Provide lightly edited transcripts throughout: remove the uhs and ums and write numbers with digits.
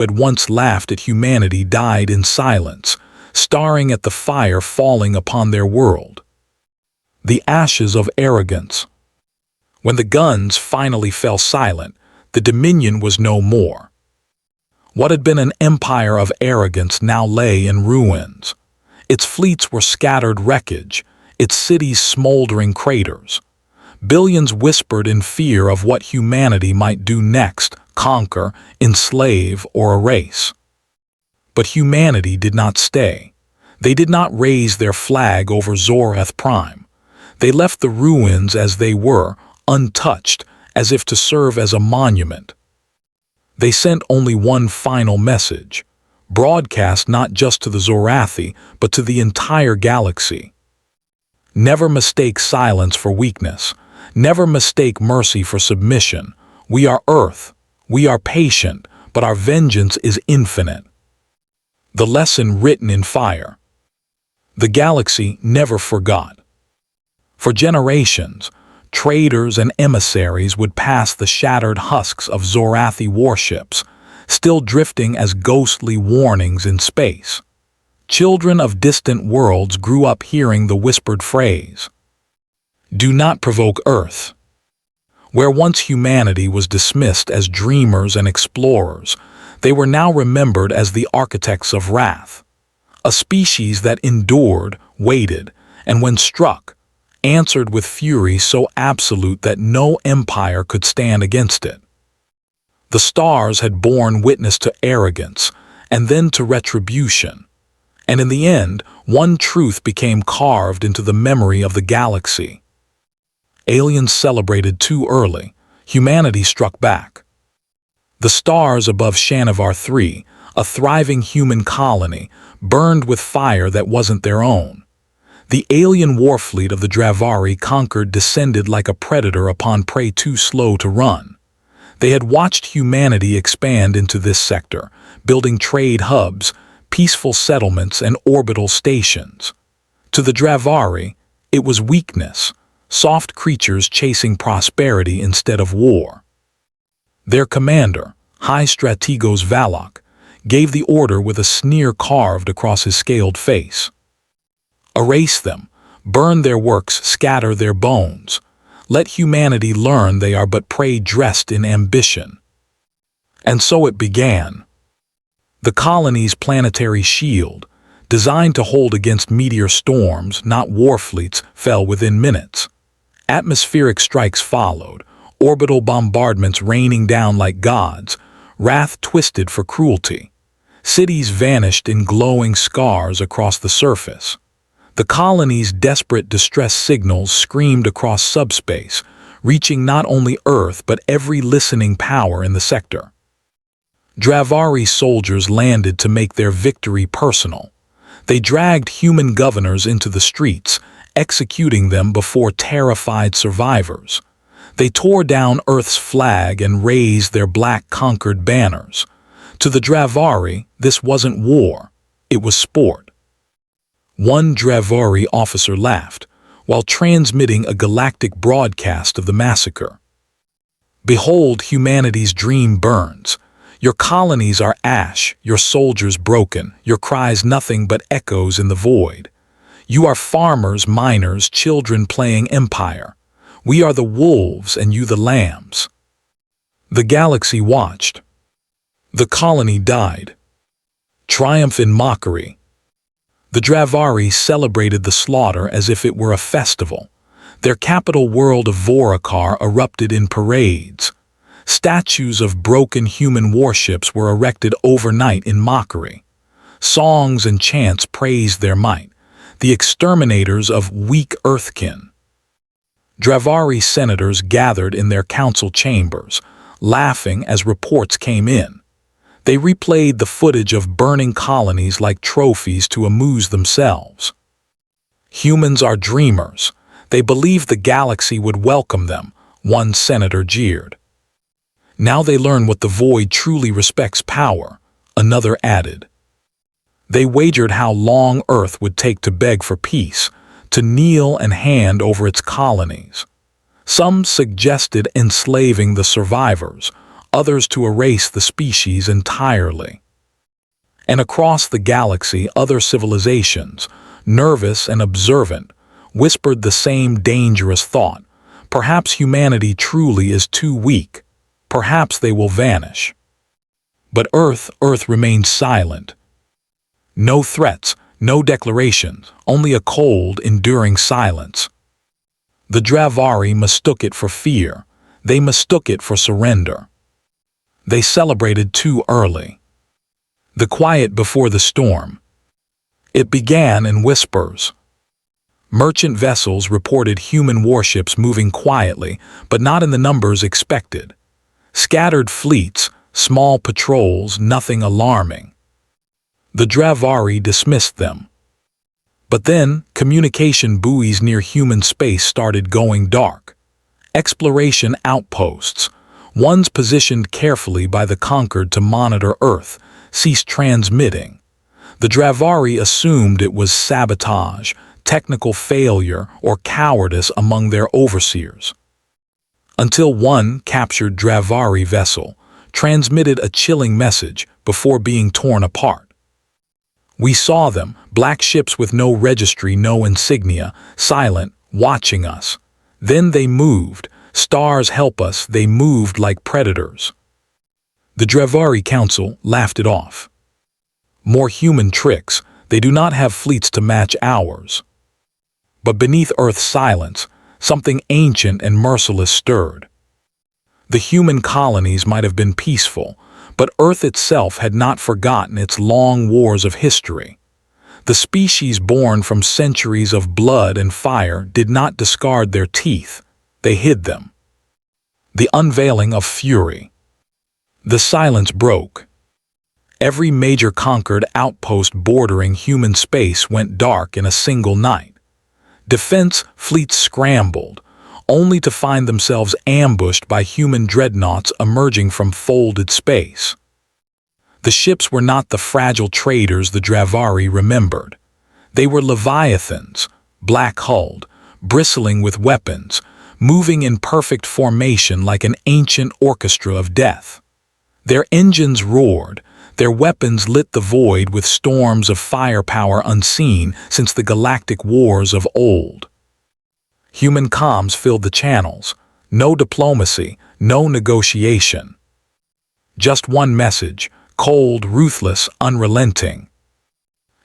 had once laughed at humanity died in silence, staring at the fire falling upon their world. The ashes of arrogance. When the guns finally fell silent, the Dominion was no more. What had been an empire of arrogance now lay in ruins. Its fleets were scattered wreckage, its cities smoldering craters. Billions whispered in fear of what humanity might do next, conquer, enslave, or erase. But humanity did not stay. They did not raise their flag over Zorath Prime. They left the ruins as they were, untouched, as if to serve as a monument. They sent only one final message, broadcast not just to the Zorathi, but to the entire galaxy. Never mistake silence for weakness. Never mistake mercy for submission. We are Earth. We are patient, but our vengeance is infinite. The lesson written in fire. The galaxy never forgot. For generations, traders and emissaries would pass the shattered husks of Zorathi warships, still drifting as ghostly warnings in space. Children of distant worlds grew up hearing the whispered phrase, "Do not provoke Earth." Where once humanity was dismissed as dreamers and explorers, they were now remembered as the architects of wrath. A species that endured, waited, and when struck, answered with fury so absolute that no empire could stand against it. The stars had borne witness to arrogance, and then to retribution. And in the end, one truth became carved into the memory of the galaxy. Aliens celebrated too early. Humanity struck back. The stars above Shanavar 3, a thriving human colony, burned with fire that wasn't their own. The alien warfleet of the Dravari conquered descended like a predator upon prey too slow to run. They had watched humanity expand into this sector, building trade hubs, peaceful settlements, and orbital stations. To the Dravari, it was weakness, soft creatures chasing prosperity instead of war. Their commander, High Strategos Valok, gave the order with a sneer carved across his scaled face. Erase them, burn their works, scatter their bones. Let humanity learn they are but prey dressed in ambition. And so it began. The colony's planetary shield, designed to hold against meteor storms, not warfleets, fell within minutes. Atmospheric strikes followed, orbital bombardments raining down like gods, wrath twisted for cruelty. Cities vanished in glowing scars across the surface. The colony's desperate distress signals screamed across subspace, reaching not only Earth but every listening power in the sector. Dravari soldiers landed to make their victory personal. They dragged human governors into the streets, executing them before terrified survivors. They tore down Earth's flag and raised their black conquered banners. To the Dravari, this wasn't war, it was sport. One Dravari officer laughed, while transmitting a galactic broadcast of the massacre. "Behold, humanity's dream burns. Your colonies are ash, your soldiers broken, your cries nothing but echoes in the void. You are farmers, miners, children playing empire. We are the wolves and you the lambs." The galaxy watched. The colony died. Triumph in mockery. The Dravari celebrated the slaughter as if it were a festival. Their capital world of Vorakar erupted in parades. Statues of broken human warships were erected overnight in mockery. Songs and chants praised their might, the exterminators of weak Earthkin. Dravari senators gathered in their council chambers, laughing as reports came in. They replayed the footage of burning colonies like trophies to amuse themselves. Humans are dreamers. They believed the galaxy would welcome them, one senator jeered. Now they learn what the void truly respects power, another added. They wagered how long Earth would take to beg for peace, to kneel and hand over its colonies. Some suggested enslaving the survivors, others to erase the species entirely. And across the galaxy, other civilizations, nervous and observant, whispered the same dangerous thought. Perhaps humanity truly is too weak. Perhaps they will vanish. But Earth remained silent. No threats, no declarations, only a cold, enduring silence. The Dravari mistook it for fear. They mistook it for surrender. They celebrated too early. The quiet before the storm. It began in whispers. Merchant vessels reported human warships moving quietly, but not in the numbers expected. Scattered fleets, small patrols, nothing alarming. The Dravari dismissed them. But then, communication buoys near human space started going dark. Exploration outposts, ones positioned carefully by the conquered to monitor Earth, ceased transmitting. The Dravari assumed it was sabotage, technical failure, or cowardice among their overseers. Until one captured Dravari vessel transmitted a chilling message before being torn apart. We saw them, black ships with no registry, no insignia, silent, watching us. Then they moved. Stars help us, they moved like predators. The Dravari Council laughed it off. More human tricks, they do not have fleets to match ours. But beneath Earth's silence, something ancient and merciless stirred. The human colonies might have been peaceful, but Earth itself had not forgotten its long wars of history. The species born from centuries of blood and fire did not discard their teeth, they hid them. The unveiling of fury. The silence broke. Every major conquered outpost bordering human space went dark in a single night. Defense fleets scrambled, only to find themselves ambushed by human dreadnoughts emerging from folded space. The ships were not the fragile traders the Dravari remembered. They were leviathans, black-hulled, bristling with weapons, moving in perfect formation like an ancient orchestra of death. Their engines roared, their weapons lit the void with storms of firepower unseen since the galactic wars of old. Human comms filled the channels. No diplomacy, no negotiation. Just one message, cold, ruthless, unrelenting.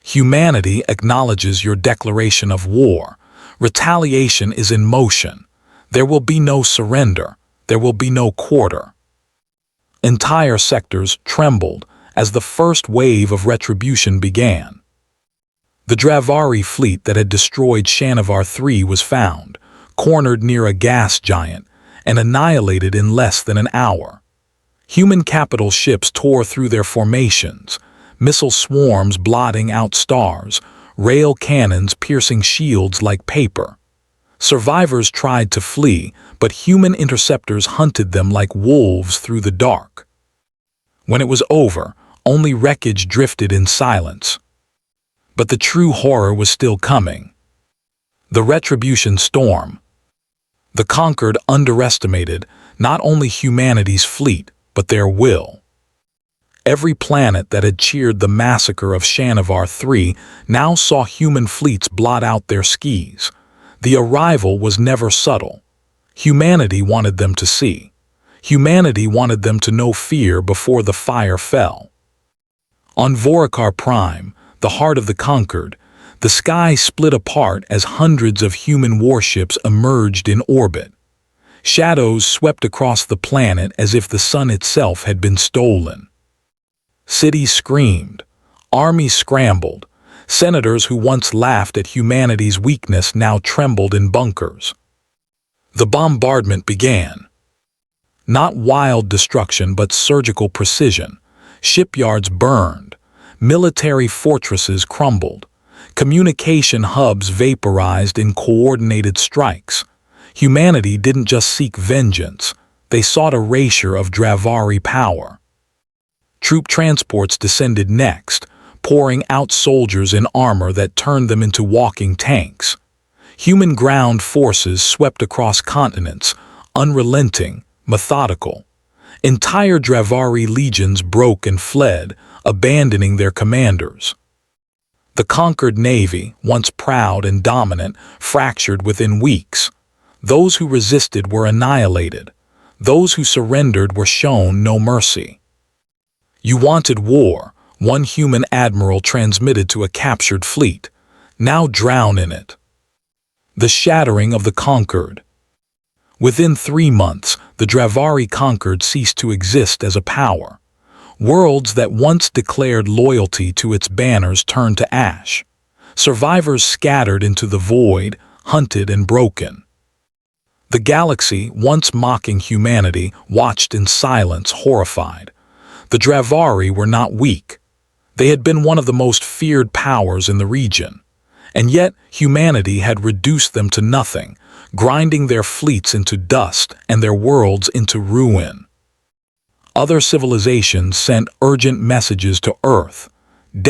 Humanity acknowledges your declaration of war. Retaliation is in motion. There will be no surrender. There will be no quarter. Entire sectors trembled as the first wave of retribution began. The Dravari fleet that had destroyed Shanavar III was found, cornered near a gas giant, and annihilated in less than an hour. Human capital ships tore through their formations, missile swarms blotting out stars, rail cannons piercing shields like paper. Survivors tried to flee, but human interceptors hunted them like wolves through the dark. When it was over, only wreckage drifted in silence. But the true horror was still coming. The retribution storm. The conquered underestimated not only humanity's fleet, but their will. Every planet that had cheered the massacre of Shanavar III now saw human fleets blot out their skis. The arrival was never subtle. Humanity wanted them to see. Humanity wanted them to know fear before the fire fell. On Vorikar Prime, the heart of the conquered, the sky split apart as hundreds of human warships emerged in orbit. Shadows swept across the planet as if the sun itself had been stolen. Cities screamed, armies scrambled, senators who once laughed at humanity's weakness now trembled in bunkers. The bombardment began. Not wild destruction but surgical precision. Shipyards burned, military fortresses crumbled, communication hubs vaporized in coordinated strikes. Humanity didn't just seek vengeance, they sought erasure of Dravari power. Troop transports descended next, pouring out soldiers in armor that turned them into walking tanks. Human ground forces swept across continents, unrelenting, methodical. Entire Dravari legions broke and fled, abandoning their commanders. The conquered navy, once proud and dominant, fractured within weeks. Those who resisted were annihilated. Those who surrendered were shown no mercy. "You wanted war," one human admiral transmitted to a captured fleet. "Now drown in it." The shattering of the conquered. Within 3 months, the Dravari conquered ceased to exist as a power. Worlds that once declared loyalty to its banners turned to ash. Survivors scattered into the void, hunted and broken. The galaxy, once mocking humanity, watched in silence, horrified. The Dravari were not weak. They had been one of the most feared powers in the region. And yet, humanity had reduced them to nothing, grinding their fleets into dust and their worlds into ruin. Other civilizations sent urgent messages to Earth,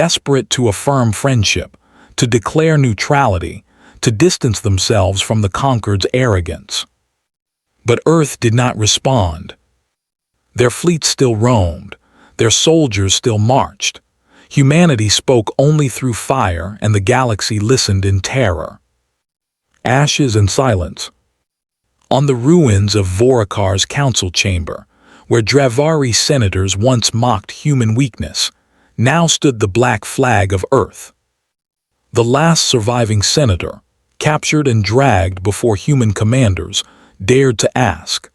desperate to affirm friendship, to declare neutrality, to distance themselves from the conquered's arrogance. But Earth did not respond. Their fleets still roamed, their soldiers still marched. Humanity spoke only through fire, and the galaxy listened in terror. Ashes and silence. On the ruins of Vorakar's council chamber, where Dravari senators once mocked human weakness, now stood the black flag of Earth. The last surviving senator, captured and dragged before human commanders, dared to ask,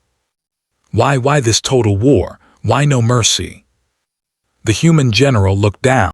Why this total war? Why no mercy?" The human general looked down.